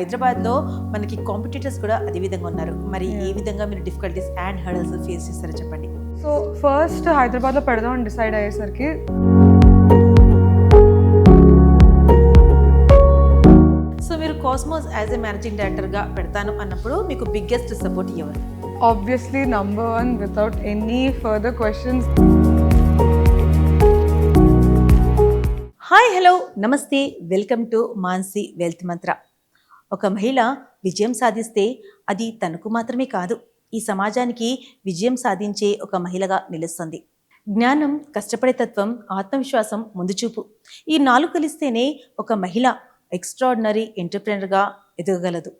హైదరాబాద్లో మనకి కాంపిటీటర్స్ కూడా అదే విధంగా ఉన్నారు. మరి ఏ విధంగా మీరు డిఫికల్టీస్ అండ్ హర్డల్స్ ఫేస్ చేస్తారో చెప్పండి. సో ఫస్ట్ హైదరాబాద్లో పెడదామని డిసైడ్ అయ్యేసరికి సో మీరు కాస్మోస్ యాజ్ ఎ మేనేజింగ్ డైరెక్టర్గా పెడతాను అన్నప్పుడు మీకు బిగ్గెస్ట్ సపోర్ట్ ఎవరు? Obviously number 1 without any further questions. Hi, hello, నమస్తే, వెల్కమ్ టు మాన్సీ వెల్త్ మంత్ర. ఒక మహిళ విజయం సాధిస్తే అది తనకు మాత్రమే కాదు, ఈ సమాజానికి విజయం సాధించే ఒక మహిళగా నిలుస్తుంది. జ్ఞానం, కష్టపడే తత్వం, ఆత్మవిశ్వాసం, ముందుచూపు, ఈ 4 కలిస్తేనే ఒక మహిళ ఎక్స్ట్రాడినరీ ఎంటర్ప్రెనర్గా ఎదగగలదు.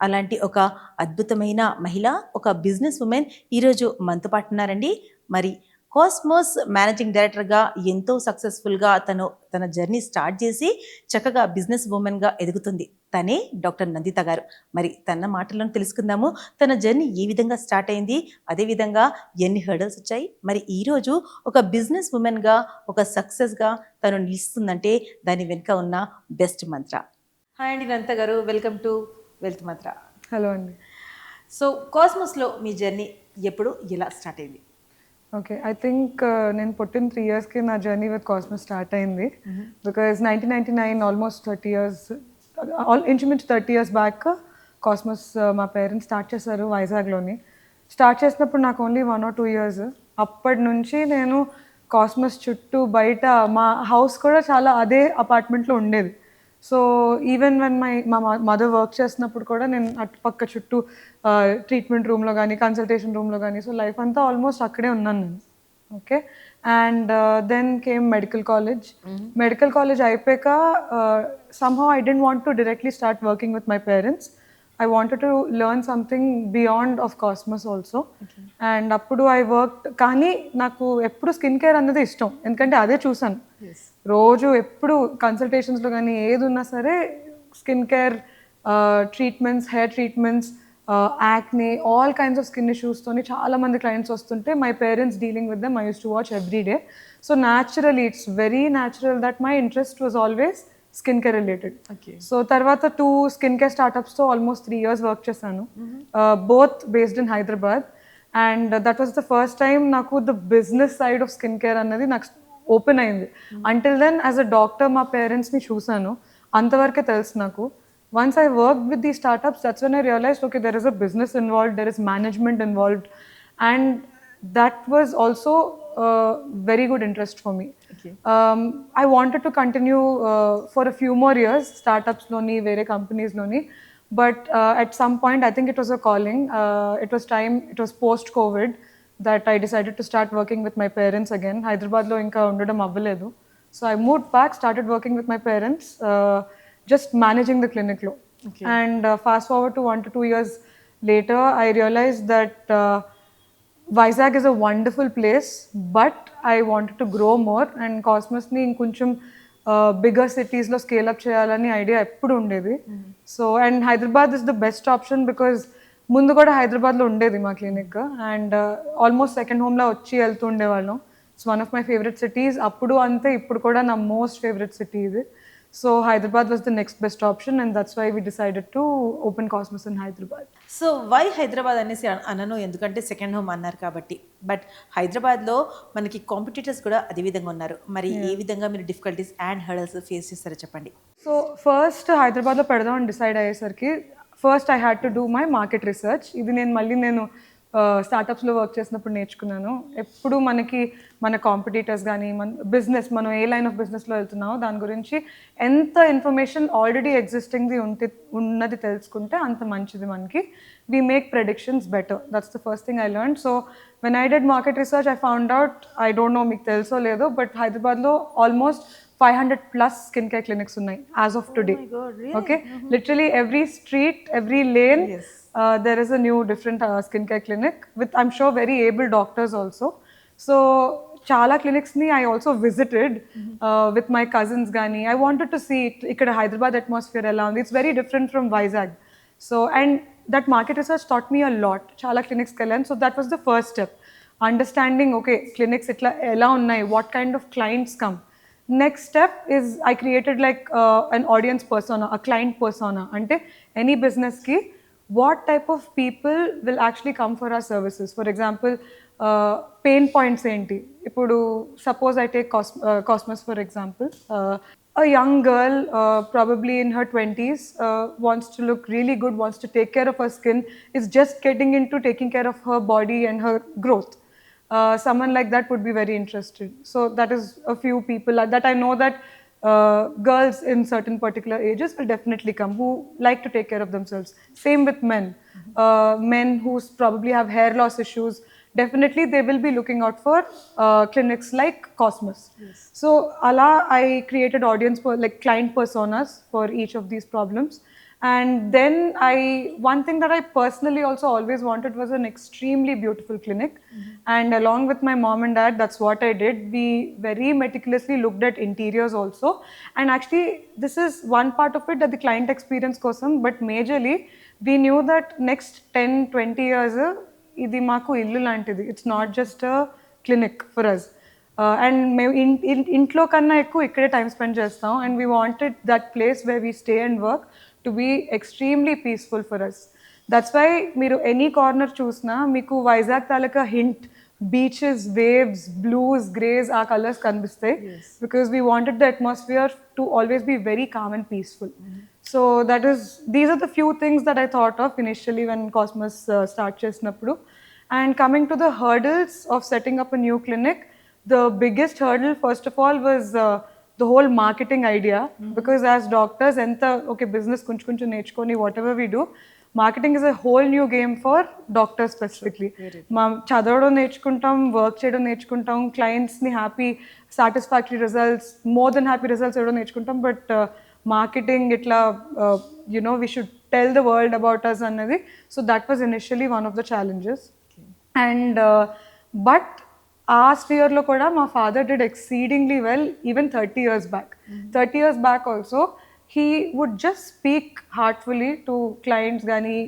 అలాంటి ఒక అద్భుతమైన మహిళ, ఒక బిజినెస్ ఉమెన్ ఈరోజు మనతో పాటు ఉన్నారండి. మరి కాస్మోస్ మేనేజింగ్ డైరెక్టర్గా ఎంతో సక్సెస్ఫుల్గా తన జర్నీ స్టార్ట్ చేసి చక్కగా బిజినెస్ ఉమెన్గా ఎదుగుతుంది. తనే డాక్టర్ నందిత గారు. మరి తన మాటలను తెలుసుకుందాము. తన జర్నీ ఏ విధంగా స్టార్ట్ అయింది, అదేవిధంగా ఎన్ని హర్డల్స్ వచ్చాయి, మరి ఈరోజు ఒక బిజినెస్ ఉమెన్గా ఒక సక్సెస్గా తను నిలుస్తుందంటే దాని వెనుక ఉన్న బెస్ట్ మంత్ర. హాయ్ అండి నందిత గారు, welcome to wealth Mantra. Hello అండి. సో కాస్మోస్లో మీ జర్నీ ఎప్పుడు, ఎలా స్టార్ట్ అయింది? ఓకే, ఐ థింక్ నేను పుట్టిన 3 yearsకి నా జర్నీ విత్ కాస్మోస్ స్టార్ట్ అయింది. బికాజ్ 1999 ఆల్మోస్ట్ 30 years, ఇంచుమించు 30 years బ్యాక్ కాస్మోస్ మా పేరెంట్స్ స్టార్ట్ చేశారు వైజాగ్లోని. స్టార్ట్ చేసినప్పుడు నాకు ఓన్లీ 1 or 2 years. అప్పటి నుంచి నేను కాస్మోస్ చుట్టూ బయట మా హౌస్ కూడా చాలా అదే అపార్ట్మెంట్లో ఉండేది. సో ఈవెన్ వెన్ మా మదర్ వర్క్ చేసినప్పుడు కూడా నేను అటుపక్క చుట్టూ ట్రీట్మెంట్ రూమ్లో కానీ, కన్సల్టేషన్ రూమ్లో కానీ, సో లైఫ్ అంతా ఆల్మోస్ట్ అక్కడే ఉన్నాను నేను. Okay, and then came medical college. Medical college అయిపోయాక somehow I didn't want to directly start working with my parents. I wanted to learn something beyond of Cosmos also. And అప్పుడు I worked, కానీ నాకు ఎప్పుడు skin care అన్నది ఇష్టం, ఎందుకంటే అదే చూసాను రోజు. ఎప్పుడు కన్సల్టేషన్స్లో కానీ ఏది ఉన్నా సరే skin care treatments, hair treatments, acne, all kinds of skin ఇష్యూస్తోని చాలామంది క్లయింట్స్ వస్తుంటే my parents dealing with them I use to watch every day. So naturally, it's very natural that my interest was always skin care related. So తర్వాత 2 skin care స్టార్టప్స్తో almost 3 years work చేశాను, both based in Hyderabad. And that was the first time నాకు the business side of skin care అన్నది నాకు open అయింది. Until then as a doctor మా పేరెంట్స్ని చూసాను, అంతవరకే తెలుసు నాకు. Once I worked with these startups, that's when I realized, okay, there is a business involved, there is management involved, and that was also very good interest for me. Okay. I wanted to continue for a few more years, startups loni, vere companies loni, but at some point I think it was a calling. It was time, it was post-COVID that I decided to start working with my parents again. Hyderabad lo inka undadam avvaledu, so I moved back, started working with my parents, just managing the clinic lo. Okay. And fast forward to 1 to 2 years later, I realized that Vizag is a wonderful place, but I wanted to grow more, and Cosmos ni inkoncham bigger cities lo scale up cheyalani idea eppudu undedi. So and Hyderabad is the best option because ముందు కూడా హైదరాబాద్లో ఉండేది మా clinic, and almost second హోమ్లో వచ్చి వెళ్తూ ఉండేవాళ్ళం. It's one of my favourite cities, అప్పుడు అంతే ఇప్పుడు కూడా నా మోస్ట్ ఫేవరెట్ సిటీ ఇది. So Hyderabad was the next best option, and that's why we decided to open Cosmos in Hyderabad. So why Hyderabad అనేసి అనను, ఎందుకంటే సెకండ్ హోమ్ అన్నారు కాబట్టి. బట్ హైదరాబాద్లో మనకి కాంపిటీటర్స్ కూడా అదే విధంగా ఉన్నారు. మరి ఏ విధంగా మీరు డిఫికల్టీస్ అండ్ హర్డల్స్ ఫేస్ చేస్తారో చెప్పండి. సో ఫస్ట్ హైదరాబాద్లో పెడదామని డిసైడ్ అయ్యేసరికి first I had to do my market research. ఇది నేను స్టార్టప్స్లో వర్క్ చేసినప్పుడు నేర్చుకున్నాను. ఎప్పుడు మన కాంపిటీటర్స్ కానీ, మనం ఏ లైన్ ఆఫ్ బిజినెస్లో వెళ్తున్నామో దాని గురించి ఎంత ఇన్ఫర్మేషన్ ఆల్రెడీ ఎగ్జిస్టింగ్ది ఉన్నది తెలుసుకుంటే అంత మంచిది మనకి. We make predictions better, that's the first thing I learn. So when I did market research I found out, I don't no మీకు తెలుసో లేదో, బట్ హైదరాబాద్లో ఆల్మోస్ట్ 500+ skin care clinics ఉన్నాయి as of today. Oh my God, really? Okay, literally every street, every lane, yes. There is a new different skin care clinic with, I'm sure, very able doctors also. So chala clinics ni I also visited with my cousins gani. I wanted to see ikkada Hyderabad atmosphere ela undi. It's very different from Vizag. So and that market research taught me a lot. Chala clinics kellan, so that was the first step. Understanding, okay, clinics itla ela unnai, what kind of clients come. Next step is I created like an audience persona, a client persona. Ante any business ki, what type of people will actually come for our services? For example, pain points enti. Ipudu suppose I take Cosmos for example. A young girl, probably in her 20s, wants to look really good, wants to take care of her skin, is just getting into taking care of her body and her growth. Someone like that would be very interested. So that is a few people that I know that girls in certain particular ages will definitely come who like to take care of themselves. Same with men. Men who probably have hair loss issues, definitely they will be looking out for clinics like Cosmos. Yes. So Allah, I created audience for like client personas for each of these problems. And then one thing that I personally also always wanted was an extremely beautiful clinic. And along with my mom and dad, that's what I did. We very meticulously looked at interiors also. And actually, this is one part of it that the client experience kosam, but majorly, we knew that next 10, 20 years, ఇది మాకు ఇల్లు లాంటిది. It's not just a clinic for us. And మేము ఇంట్లో కన్నా ఎక్కువ ఇక్కడే time spend చేస్తాం. And we wanted that place where we stay and work to be extremely peaceful for us. That's why మీరు ఎనీ కార్నర్ చూసినా మీకు వైజాగ్ తాలూకా hint, beaches, waves, blues, greys ఆ కలర్స్ కనిపిస్తాయి. Because we wanted the atmosphere to always be very calm and peaceful. So these are the few things that I thought of initially when Cosmos start చేసినప్పుడు. And coming to the hurdles of setting up a new clinic, the biggest hurdle first of all was the whole marketing idea. Because as doctors okay, business kunchu నేర్చుకొని whatever we do, marketing is a whole new game for doctors specifically. చదవడం నేర్చుకుంటాం, work చేయడం నేర్చుకుంటాం, క్లయింట్స్ని happy satisfactory results, more than happy results ఇవ్వడం నేర్చుకుంటాం. But marketing itla, we should tell the world about us annadi. So that was initially one of the challenges. And but our sphere lo kuda my father did exceedingly well even 30 years back. 30 years back also he would just speak heartfully to clients gani,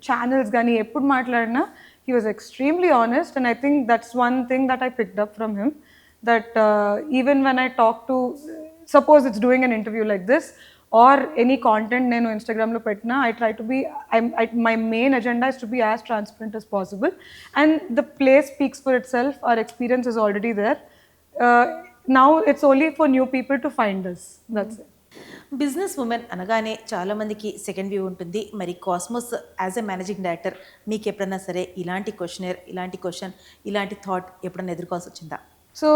channels gani, eppudu maatladina he was extremely honest. And I think that's one thing that I picked up from him, that even when I talk to, suppose it's doing an interview like this or any content nenu Instagram lo petna, I try to be, my main agenda is to be as transparent as possible. And the place speaks for itself. Our experience is already there. Now it's only for new people to find us. That's it. Business women అనగానే చాలామందికి second view ఉంటుంది. మరి cosmos as a managing director మీకు ఎప్పుడన్నా సరే ఇలాంటి question, ఇలాంటి thought ఎప్పుడన్నా ఎదుర్కోవాల్సి వచ్చిందా? So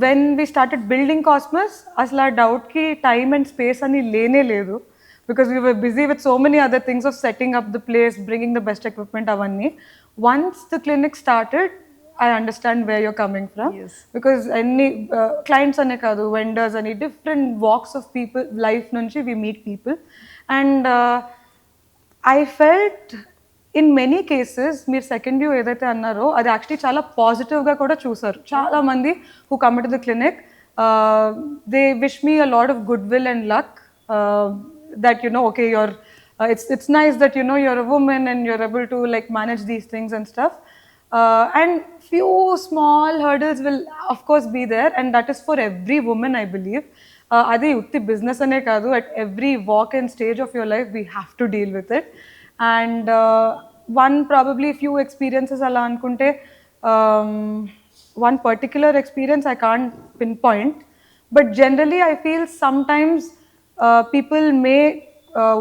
when we started building Cosmos, asla doubt ki time and space ani lene ledu, because we were busy with so many other things of setting up the place, bringing the best equipment avanni. Once the clinic started, I understand where you're coming from. Yes. Because any clients ane kadu, vendors ani, different walks of people, life nunchi we meet people. And I felt in many cases మీరు second view ఏదైతే అన్నారో అది actually చాలా పాజిటివ్గా కూడా చూసారు. చాలా మంది who come to the clinic, they wish me a lot of goodwill and luck, that okay, you're it's nice that you're a woman and you're able to like manage these things and stuff. And few small hurdles will of course be there, and that is for every woman, I believe. అది ఉత్తి business అనే కాదు, at every walk and stage of your life we have to deal with it. And one probably few experiences ala ankunte, one particular experience I can't pinpoint, but generally I feel sometimes people may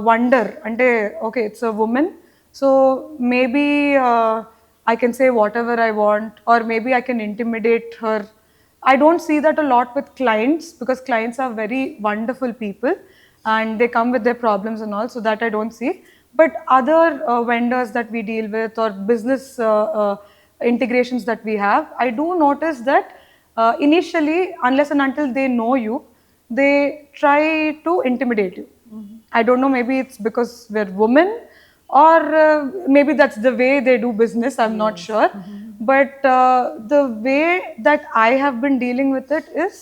wonder, ante okay, it's a woman, so maybe I can say whatever I want, or maybe I can intimidate her. I don't see that a lot with clients, because clients are very wonderful people and they come with their problems and all, so that I don't see. But other vendors that we deal with, or business integrations that we have, I do notice that initially, unless and until they know you, they try to intimidate you. I don't know, maybe it's because we're women, or maybe that's the way they do business, I'm not sure. But the way that I have been dealing with it is,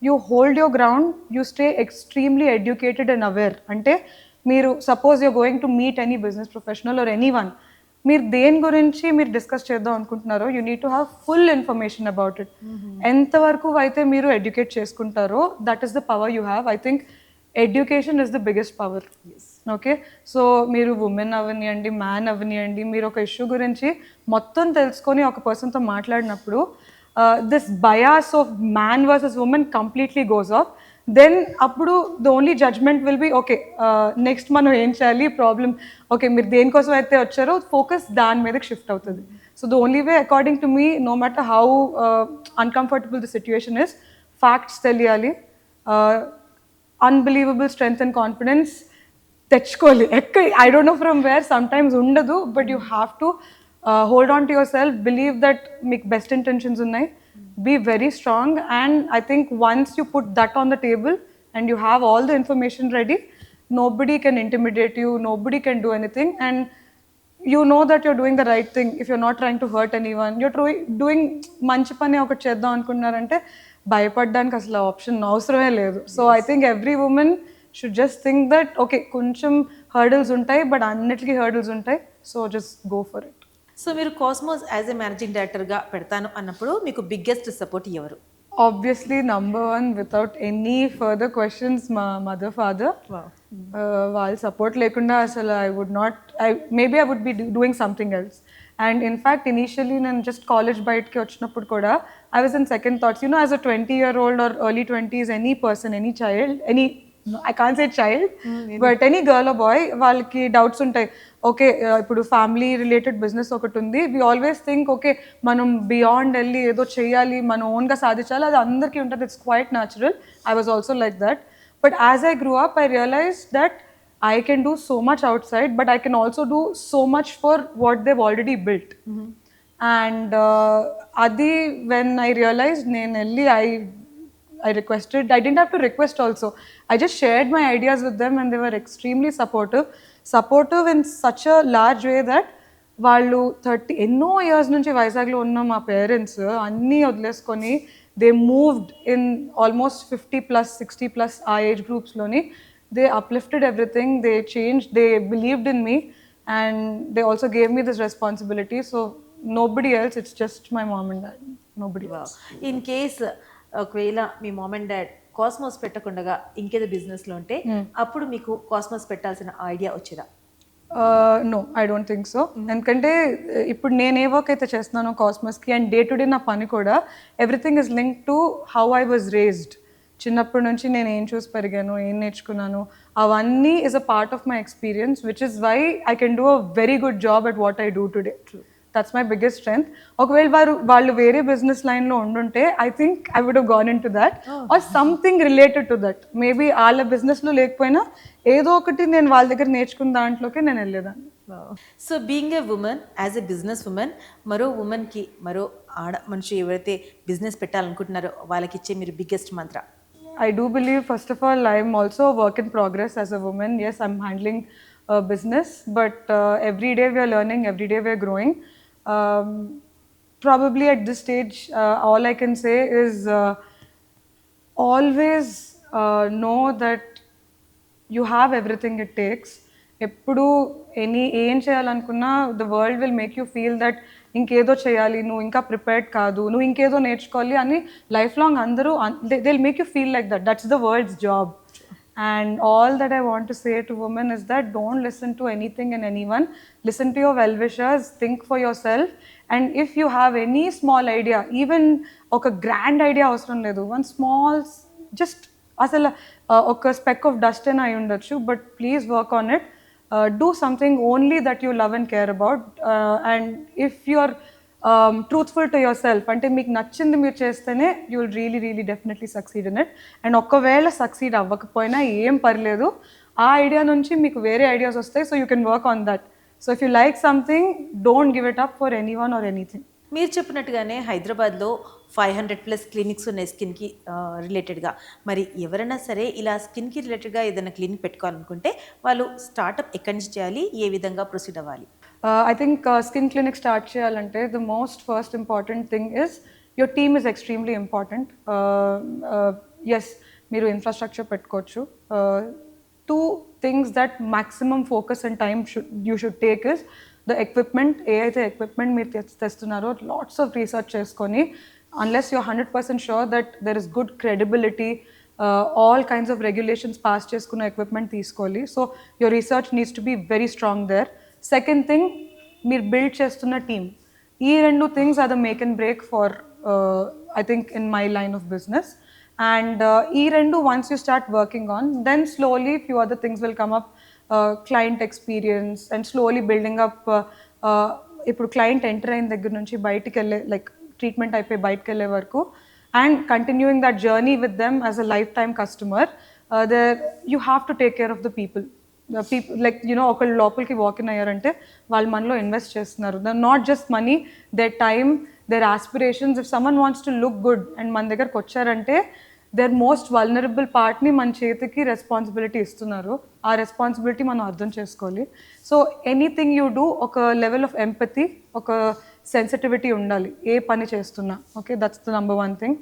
you hold your ground, you stay extremely educated and aware. Ante, మీరు suppose you're going to meet any business professional or any one, మీరు దేని గురించి మీరు discuss చేద్దాం అనుకుంటున్నారో you need to have full information about it. ఎంతవరకు అయితే మీరు ఎడ్యుకేట్ చేసుకుంటారో that is the power you have. I think education is the biggest power. Okay, so మీరు ఉమెన్ అవనియండి, మ్యాన్ అవనియండి, మీరు ఒక ఇష్యూ గురించి మొత్తం తెలుసుకొని ఒక పర్సన్తో మాట్లాడినప్పుడు this bias of man versus women completely goes off. Then అప్పుడు the only judgment will be okay, next మనం ఏం చేయాలి, ప్రాబ్లమ్ ఓకే మీరు దేనికోసం అయితే వచ్చారో ఫోకస్ దాని మీదకి షిఫ్ట్ అవుతుంది. So the only way according to me, no matter how uncomfortable the situation is, facts తెలియాలి. అన్బిలీవబుల్ స్ట్రెంగ్త్ అండ్ కాన్ఫిడెన్స్ తెచ్చుకోవాలి. I don't know from where, sometimes ఉండదు, but you have to hold on to yourself, believe that మీకు best intentions ఉన్నాయి, be very strong, and I think once you put that on the table and you have all the information ready, nobody can intimidate you, nobody can do anything, and you know that you're doing the right thing if you're not trying to hurt anyone. You're doing మంచి పని ఒకటి చేద్దాం అనుకున్నారంటే భయపడడానికి అసలు option అవసరమే లేదు. So I think every women should just think that okay కొంచెం hurdles ఉంటాయి but అన్నిటికీ హర్డల్స్ ఉంటాయి, so just go for it. So మీరు కాస్మోస్ యాజ్ ఎ మేనేజింగ్ డైరెక్టర్గా పెడతాను అన్నప్పుడు మీకు బిగ్గెస్ట్ సపోర్ట్ ఎవరు? Obviously, number one, without any further questions, my mother, father. Wow. While support lekunda asala, I would not, maybe I would be doing something else. And in fact, initially, నేను just college బయటకి వచ్చినప్పుడు కూడా I was in second thoughts. You know, as a 20-year-old or early 20s, any person, any child, no, I can't say child, but any girl or boy, వాళ్ళకి doubts ఉంటాయి. Okay ఇప్పుడు family related business ఒకటి ఉంది, we always think okay మనం beyond వెళ్ళి ఏదో చేయాలి, మనం ఓన్గా సాధించాలి, అది అందరికీ ఉంటుంది, it's quite natural. I was also like that, but as I grew up I realize that I can do so much outside, but I can also do so much for what they've already built. And adi when I realized I requested, I didn't have to request also, I just shared my ideas with them and they were extremely supportive in such a large way that వాళ్ళు 30 ఎన్నో years నుంచి వైజాగ్లో ఉన్న మా parents అన్నీ వదిలేసుకొని they moved in almost 50+, 60+ ఆ age గ్రూప్స్లోని. They uplifted everything, they changed, they believed in me, and they also gave me this responsibility. So nobody else, it's just my mom and dad, nobody else. In case ఒకవేళ మీ mom and dad cosmos పెట్టకుండా ఇంకేదో బిజినెస్లో ఉంటే అప్పుడు మీకు cosmos పెట్టాల్సిన idea వచ్చేదా? No, I don't think so. ఎందుకంటే ఇప్పుడు నేను ఏ వర్క్ అయితే చేస్తున్నానో కాస్మోస్కి అండ్ డే టు డే నా పని కూడా everything is link to how I was raised. చిన్నప్పటి నుంచి నేను ఏం చూసి పెరిగాను, ఏం నేర్చుకున్నాను, అవన్నీ is a part of my experience, which is why I can do a very good job at what I do today. That's my biggest strength. ఒకవేళ వాళ్ళు వేరే బిజినెస్ లైన్లో ఉండుంటే I think I would have gone in to that or something related to that. Maybe వాళ్ళ బిజినెస్లో లేకపోయినా ఏదో ఒకటి నేను వాళ్ళ దగ్గర నేర్చుకున్న దాంట్లోకి నేను వెళ్ళేదాన్ని. So being a women, as a business women, మరో ఉమెన్కి, మరో ఆడ మనిషి ఎవరైతే బిజినెస్ పెట్టాలనుకుంటున్నారో వాళ్ళకి ఇచ్చే మీరు biggest Mantra? I do believe, first of all, I'm also a work in progress as a woman. Yes, I'm handling a business, but every day we are learning, every day we are growing. Probably at this stage, all I can say is always know that you have everything it takes. ఎప్పుడు ఏం చేయాలనుకున్నా the world will make you feel that ఇంకేదో చేయాలి, నువ్వు ఇంకా prepared కాదు, నువ్వు ఇంకేదో నేర్చుకోవాలి అని లైఫ్ లాంగ్ అందరూ they will make you feel like that. That's the world's job. And all that I want to say to women is that don't listen to anything and anyone. Listen to your well-wishers, think for yourself, and if you have any small idea, even oka grand idea avasram ledu, one small just asala oka speck of dust in ayi undachu, but please work on it. Do something only that you love and care about, and if you're truthful to yourself, ante meeku nachindi meer chestene you will really really definitely succeed in it. And okkavela succeed avvakapoyina em parledu, aa idea nunchi meeku vere ideas vastayi, so you can work on that. So if you like something, don't give it up for anyone or anything. మీరు చెప్పినట్టుగానే హైదరాబాద్లో 500+ clinics ఉన్నాయి స్కిన్కి రిలేటెడ్గా. మరి ఎవరైనా సరే ఇలా స్కిన్కి రిలేటెడ్గా ఏదైనా క్లినిక్ పెట్టుకోవాలనుకుంటే వాళ్ళు స్టార్ట్అప్ ఎక్కడి నుంచి చేయాలి, ఏ విధంగా ప్రొసీడ్ అవ్వాలి? I think skin clinic start cheyalante the most first important thing is your team is extremely important. Yes, meeru infrastructure pettukochu. Two things that maximum focus and time you should take is the equipment ఏదైతే equipment మీరు తెస్తున్నారో lots of research చేసుకొని unless you're 100% sure that there is good credibility all kinds of regulations pass చేసుకున్న equipment తీసుకోవాలి. So your research needs to be very strong there. Second thing, మీరు build చేస్తున్న team. ఈ రెండు things are the make and break for I think in my line of business. And ఈ రెండు once you start working on, then slowly few other things will come up. Client experience and slowly building up. ఇప్పుడు client enter అయిన దగ్గర నుంచి బయటికి వెళ్ళే like treatment అయిపోయి బయటకు వెళ్ళే వరకు and continuing that journey with them as a lifetime customer, there you have to take care of the people. Like you know ఒకళ్ళు లోపలికి వాకిన్ అయ్యారంటే వాళ్ళు మనలో ఇన్వెస్ట్ చేస్తున్నారు. They're not just money, their time, their aspirations. If someone wants to look good and మన దగ్గరకు వచ్చారంటే there most vulnerable పార్ట్ని మన చేతికి రెస్పాన్సిబిలిటీ ఇస్తున్నారు. ఆ రెస్పాన్సిబిలిటీ మనం అర్థం చేసుకోవాలి. సో ఎనీథింగ్ యూ డూ ఒక లెవెల్ ఆఫ్ ఎంపతి, ఒక సెన్సిటివిటీ ఉండాలి ఏ పని చేస్తున్నా. Okay, that's the number one thing.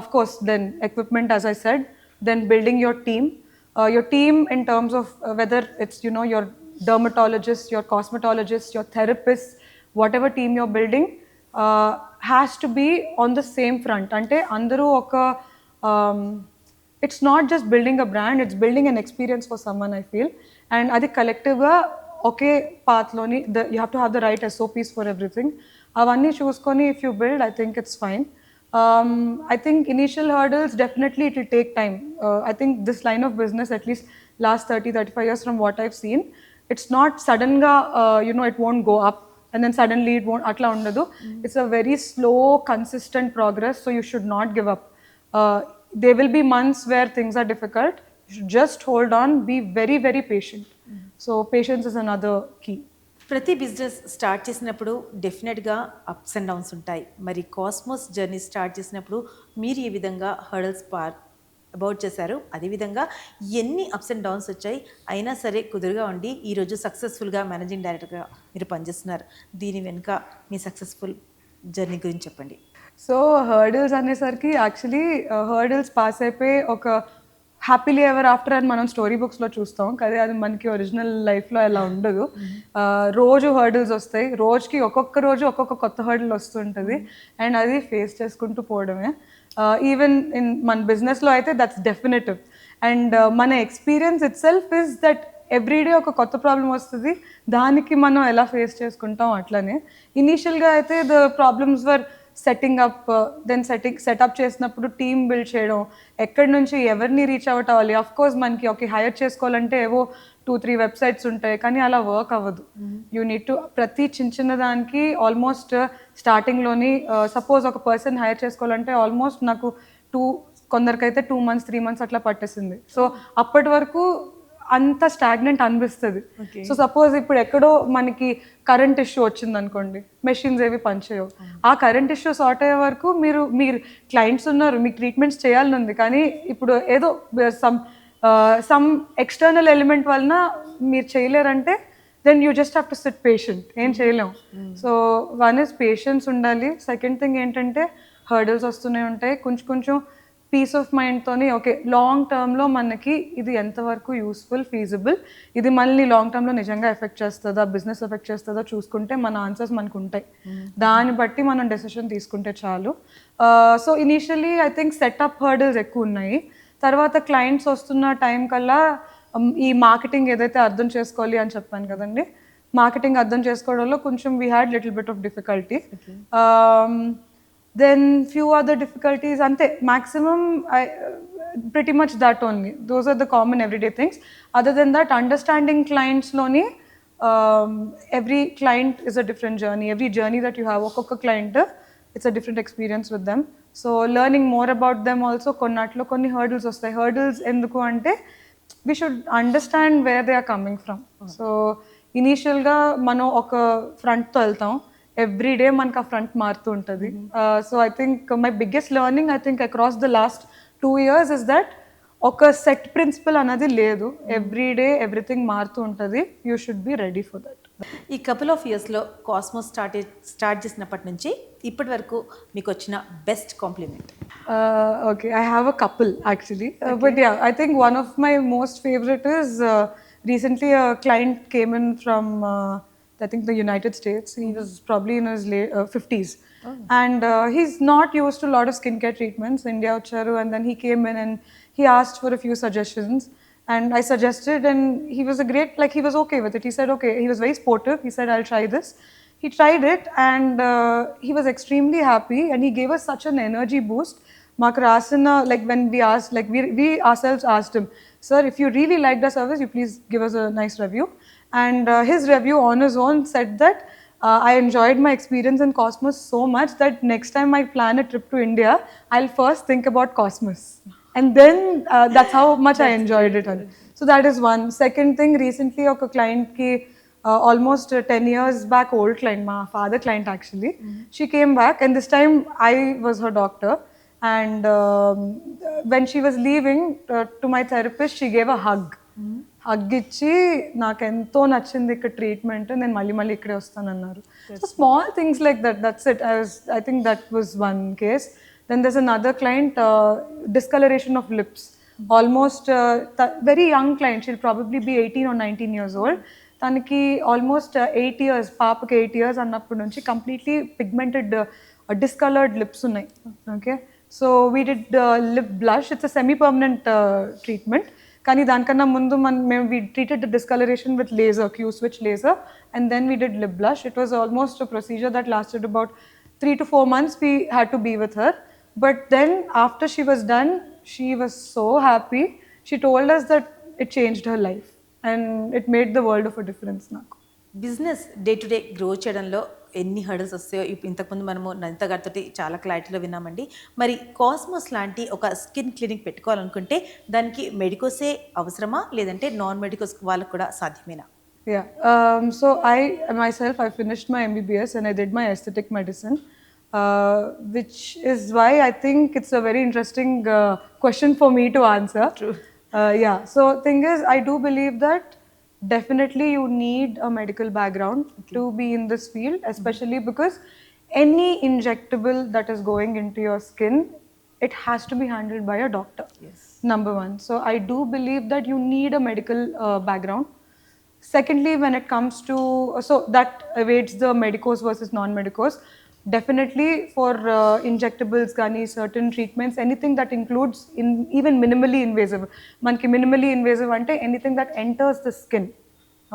Of course then equipment, as I said, then building your team. Your team in terms of whether it's, you know, your dermatologist, your cosmetologist, your therapist, whatever team you're building, has to be on the same front. Ante andaru oka it's not just building a brand, it's building an experience for someone, I feel. And adi collective ga okay path loni you have to have the right SOPs for everything. Avanni choosukoni if you build, I think it's fine. I think initial hurdles, definitely it will take time. I think this line of business, at least last 30-35 years from what I've seen, it's not sudden ga, you know, it won't go up and then suddenly it won't, atla undadu. It's a very slow, consistent progress, so you should not give up. There will be months where things are difficult. You should just hold on, be very, very patient. So patience is another key. ప్రతి business start చేసినప్పుడు డెఫినెట్గా ups and downs ఉంటాయి. మరి cosmos journey start చేసినప్పుడు మీరు ఏ విధంగా hurdles about చేశారు, అదేవిధంగా ఎన్ని అప్స్ అండ్ డౌన్స్ వచ్చాయి, అయినా సరే కుదురుగా ఉండి ఈరోజు సక్సెస్ఫుల్గా మేనేజింగ్ డైరెక్టర్గా మీరు పనిచేస్తున్నారు. దీని వెనుక మీ సక్సెస్ఫుల్ జర్నీ గురించి చెప్పండి. సో హర్డల్స్ అనేసరికి యాక్చువల్లీ హర్డల్స్ పాస్ అయిపోయి ఒక హ్యాపీలీ ఎవర్ ఆఫ్టర్ అని మనం స్టోరీ బుక్స్లో చూస్తాం కానీ అది మనకి ఒరిజినల్ లైఫ్లో అలా ఉండదు. రోజు హర్డల్స్ వస్తాయి, రోజుకి ఒక్కొక్క రోజు ఒక్కొక్క కొత్త హర్డల్ వస్తుంటుంది అండ్ అది ఫేస్ చేసుకుంటూ పోవడమే. ఈవెన్ ఇన్ మన బిజినెస్లో అయితే దట్స్ డెఫినెటివ్. అండ్ మన experience it self is that everyday ఒక కొత్త ప్రాబ్లం వస్తుంది, దానికి మనం ఎలా ఫేస్ చేసుకుంటాం అట్లనే. ఇనీషియల్గా అయితే the problems were setting up, then setup చేసినప్పుడు టీమ్ బిల్డ్ చేయడం, ఎక్కడి నుంచి ఎవరిని రీచ్ అవుట్ అవ్వాలి. అఫ్ కోర్స్ మనకి ఓకే హైర్ చేసుకోవాలంటే ఏవో 2-3 వెబ్సైట్స్ ఉంటాయి కానీ అలా వర్క్ అవ్వదు. యూ నీడ్ టు ప్రతి చిన్న దానికి ఆల్మోస్ట్ స్టార్టింగ్లోని సపోజ్ ఒక పర్సన్ హైర్ చేసుకోవాలంటే ఆల్మోస్ట్ నాకు కొందరికైతే 2 months 3 months అట్లా పట్టేసింది. సో అప్పటి వరకు అంత స్టాగ్నెంట్ అనిపిస్తుంది. సో సపోజ్ ఇప్పుడు ఎక్కడో మనకి కరెంట్ ఇష్యూ వచ్చింది అనుకోండి, మెషిన్స్ ఏవి పనిచేయవు. ఆ కరెంట్ ఇష్యూ సార్ట్ అయ్యే వరకు మీరు క్లయింట్స్ ఉన్నారు, మీకు ట్రీట్మెంట్స్ చేయాలని ఉంది కానీ ఇప్పుడు ఏదో సమ్ ఎక్స్టర్నల్ ఎలిమెంట్ వలన మీరు చేయలేరంటే then you just have to sit patient, ఏం చేయలేము. సో వన్ ఇస్ పేషెన్స్ ఉండాలి. సెకండ్ థింగ్ ఏంటంటే హర్డల్స్ వస్తూనే ఉంటాయి, కొంచెం పీస్ ఆఫ్ మైండ్తోని ఓకే లాంగ్ టర్మ్లో మనకి ఇది ఎంతవరకు యూస్ఫుల్, ఫీజిబుల్, ఇది మళ్ళీ లాంగ్ టర్మ్లో నిజంగా ఎఫెక్ట్ చేస్తుందా, బిజినెస్ ఎఫెక్ట్ చేస్తుందా చూసుకుంటే మన ఆన్సర్స్ మనకు ఉంటాయి. దాన్ని బట్టి మనం డెసిషన్ తీసుకుంటే చాలు. So initially I think setup hurdles ఎక్కువ ఉన్నాయి. తర్వాత క్లయింట్స్ వస్తున్న టైం కల్లా ఈ మార్కెటింగ్ ఏదైతే అర్థం చేసుకోవాలి అని చెప్పాను కదండి, మార్కెటింగ్ అర్థం చేసుకోవడంలో కొంచెం we had little bit of difficulty. Then few other difficulties, ante maximum pretty much that only. Those are the common everyday things. Other than that, understanding clients loni, every client is a different journey. Every journey that you have, okka client, it's a different experience with them. So learning more about them also, konnatlo konni hurdles vastayi. Hurdles enduku ante we should understand where they are coming from. So initial ga mano oka front tho veltam, every day మనకు ఆ front మారుతూ ఉంటుంది. So I think my biggest learning I think across the last 2 years is that ఒక set principal అనేది లేదు. Every day everything మారుతూ ఉంటుంది, you should be ready for that. ఈ కపుల్ ఆఫ్ ఇయర్స్లో కాస్మోస్ స్టార్ట్ చేసినప్పటి నుంచి ఇప్పటి వరకు మీకు వచ్చిన best compliment? Okay, I have a couple actually, but yeah I think one of my most favourite is recently a client came in from I think the United States. He was probably in his late 50s. And he's not used to a lot of skincare treatments. India vacharu, and then he came in and he asked for a few suggestions. And I suggested, and he was a great, like he was okay with it. He said, okay, he was very sportive. He said, I'll try this. He tried it, and he was extremely happy, and he gave us such an energy boost. Mark Rasina, like when we asked, like we ourselves asked him, sir, if you really liked our service, you please give us a nice review. And his review on his own said that I enjoyed my experience in Cosmos so much that next time I plan a trip to India, I'll first think about Cosmos. And then that's how much I enjoyed it. So that is one. Second thing, recently a client ki, almost 10 years back, old client, my father client actually, she came back, and this time I was her doctor. And when she was leaving to my therapist, she gave a hug. Hug ఇచ్చి నాకు ఎంతో నచ్చింది ఇక్కడ treatment, నేను మళ్ళీ మళ్ళీ ఇక్కడే వస్తానన్నారు. So small things like that, that's it. I think that was one case. Then there's another client, discoloration of lips. Almost very young client, she'll probably be 18 or 19 years old. తనకి almost 8 years, పాపకి 8 years అన్నప్పటి నుంచి completely pigmented discoloured lips ఉన్నాయి. Okay, so we did lip blush. It's a semi permanent treatment. కానీ దానికన్నా ముందు మేము we treated the discolouration with laser, Q switch laser, and then we did lip blush. It was almost a procedure that lasted about 3 to 4 months. We had to be with her. But then after she was done, she was so happy. She told us that it changed her life and it made the world of a difference. నాకు business day to day grow చేయడంలో ఎన్ని hurdles వస్తాయో ఇంతకుముందు మనము నందిత గారితో చాలా క్లారిటీలో విన్నామండి. మరి cosmos లాంటి ఒక స్కిన్ క్లినిక్ పెట్టుకోవాలనుకుంటే దానికి మెడికోసే అవసరమా, లేదంటే నాన్ మెడికోస్ వాళ్ళకు కూడా సాధ్యమేనా? Yeah. So I myself, I finished my MBBS and I did my aesthetic medicine, which is why I think it's a very interesting question for me to answer. True. Yeah. So thing is, I do believe that definitely you need a medical background to be in this field, especially because any injectable that is going into your skin, it has to be handled by a doctor. Yes. Number one. So I do believe that you need a medical background. Secondly, when it comes to, so that awaits the medicos versus non-medicos. Definitely for injectables, gani, certain treatments, anything that includes in even minimally invasive. Manki minimally invasive ante anything that enters the skin.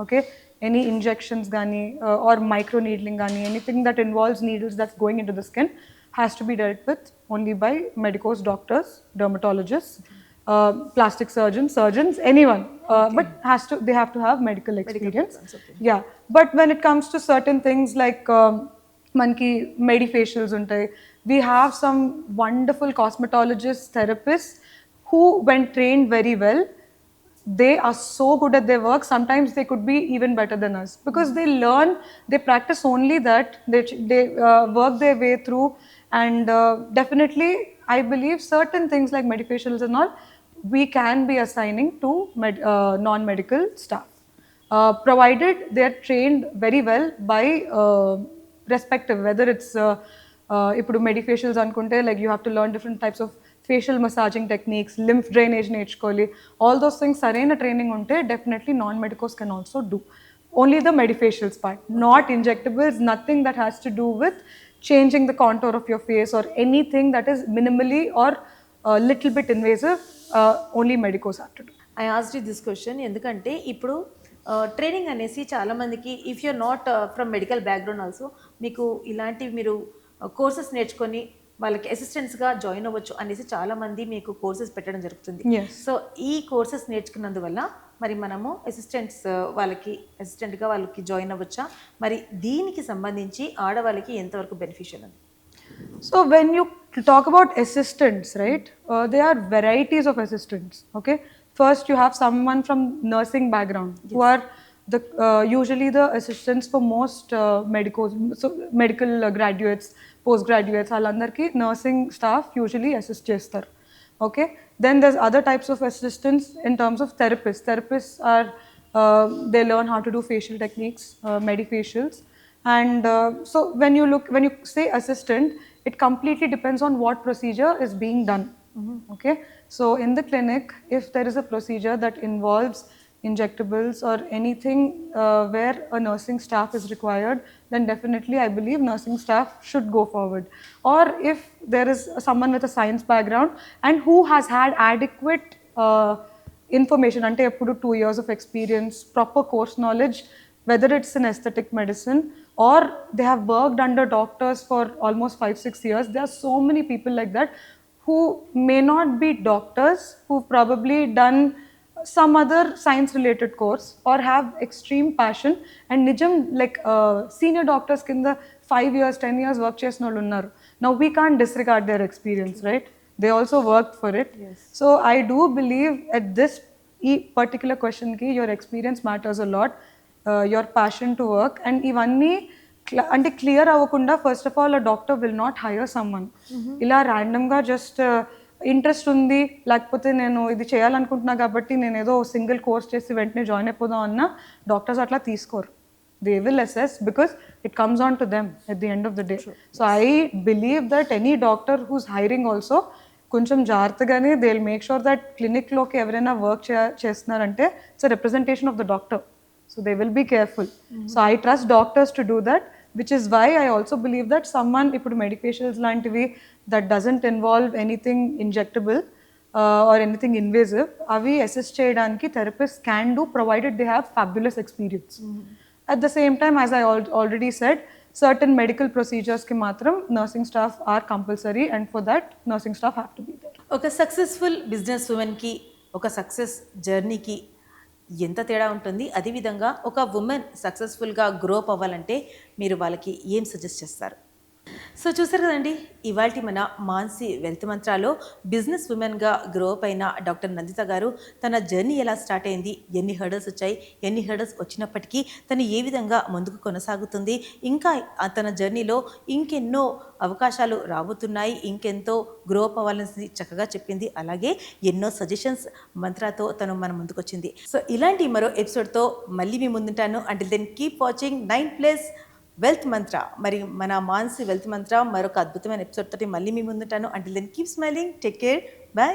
Okay, any injections gani or micro needling gani, anything that involves needles that's going into the skin has to be dealt with only by medicos, doctors, dermatologists, plastic surgeons, anyone. But they have to have medical experience. Yeah, but when it comes to certain things like మనకి మెడిఫేషియల్స్ ఉంటాయి. We have some wonderful cosmetologist, therapist who when trained very well, they are so good at their work. Sometimes they could be even better than us because they practice only that, they work their way through. And definitely I believe certain things like medifacials and all, we can be assigning to non-medical staff, provided they are trained very well by respective, whether it's ఇప్పుడు medifacials అనుకుంటే like you have to learn different types of facial massaging techniques, lymph drainage నేర్చుకోవాలి. All those things సరైన training ఉంటే definitely non medicos can also do. Only the medifacials part, not injectables, nothing that has to do with changing the contour of your face or anything that is minimally or little bit invasive, only medicos have to do. I asked you this question ఎందుకంటే ఇప్పుడు training అనేసి చాలామందికి if you're not from medical background also మీకు ఇలాంటివి మీరు courses నేర్చుకొని వాళ్ళకి అసిస్టెంట్స్గా join అవ్వచ్చు అనేసి చాలామంది మీకు కోర్సెస్ పెట్టడం జరుగుతుంది. సో ఈ కోర్సెస్ నేర్చుకున్నందువల్ల మరి మనము అసిస్టెంట్గా వాళ్ళకి జాయిన్ అవ్వచ్చా? మరి దీనికి సంబంధించి ఆడవాళ్ళకి ఎంతవరకు బెనిఫిషియల్ అని? So when you talk about assistants, right, there are varieties of assistants. Okay, first you have someone from nursing background, who are the usually the assistants for most medical graduates, postgraduates, allandarki nursing staff usually assist chestar. Okay, then there's other types of assistants in terms of therapists. Therapists are they learn how to do facial techniques, medifacials. And so when you say assistant, it completely depends on what procedure is being done. Okay, so in the clinic, if there is a procedure that involves injectables or anything where a nursing staff is required, then definitely I believe nursing staff should go forward. Or if there is someone with a science background and who has had adequate information, ante eppudu 2 years of experience, proper course knowledge, whether it's in aesthetic medicine or they have worked under doctors for almost 5-6 years. There are so many people like that who may not be doctors, who've probably done some other science related course or have extreme passion and nijam like senior doctors kinda 5 years 10 years work chesina vallu unnaru. Now we can't disregard their experience, right? They also worked for it. Yes. So I do believe at this particular question ki your experience matters a lot, your passion to work, and ivanni అంటే clear అవ్వకుండా first of all a doctor will not hire someone ఇలా ర్యాండమ్గా just interest ఉంది లేకపోతే నేను ఇది చేయాలనుకుంటున్నా కాబట్టి నేను ఏదో సింగిల్ కోర్స్ చేసి వెంటనే జాయిన్ అయిపోదాం అన్న డాక్టర్స్ అట్లా తీసుకోరు. They will assess because it comes on to them at the end of the day. True. So I believe that any doctor who's hiring also కొంచెం జాగ్రత్తగానే they will make sure that క్లినిక్లోకి ఎవరైనా work చేస్తున్నారంటే it's a representation of the doctor. So they will be careful. So I trust doctors to do that, which is why I also believe that someone ఇప్పుడు medications లాంటివి that doesn't involve anything injectable or anything invasive, అవి assist చేయడానికి therapists can do provided they have fabulous experience. At the same time, as I already said, certain medical procedures ki matram nursing staff are compulsory, and for that nursing staff have to be there. ఒక successful business ఉమెన్కి ఒక success జర్నీకి ఎంత తేడా ఉంటుంది? అదేవిధంగా ఒక women సక్సెస్ఫుల్గా గ్రోఅప్ అవ్వాలంటే మీరు వాళ్ళకి ఏం సజెస్ట్ చేస్తారు? సో చూసారు కదండి, ఇవాళ మన మాన్సి వెల్త్ మంత్రాలో బిజినెస్ ఉమెన్గా గ్రోఅప్ అయిన డాక్టర్ నందిత గారు తన జర్నీ ఎలా స్టార్ట్ అయింది, ఎన్ని హర్డల్స్ వచ్చాయి, ఎన్ని హర్డల్స్ వచ్చినప్పటికీ తను ఏ విధంగా ముందుకు కొనసాగుతుంది, ఇంకా తన జర్నీలో ఇంకెన్నో అవకాశాలు రాబోతున్నాయి, ఇంకెంతో గ్రోఅప్ అవ్వాలని చక్కగా చెప్పింది. అలాగే ఎన్నో సజెషన్స్ మంత్రాతో తను మన ముందుకు వచ్చింది. సో ఇలాంటి మరో ఎపిసోడ్తో మళ్ళీ మీ ముందుంటాను. Until then keep watching 9+ wealth mantra. మరి మన మాన్సి వెల్త్ మంత్ర మరొక అద్భుతమైన ఎపిసోడ్ తోటి మళ్ళీ మీ ముందుంటాను. Until then keep smiling, take care, by.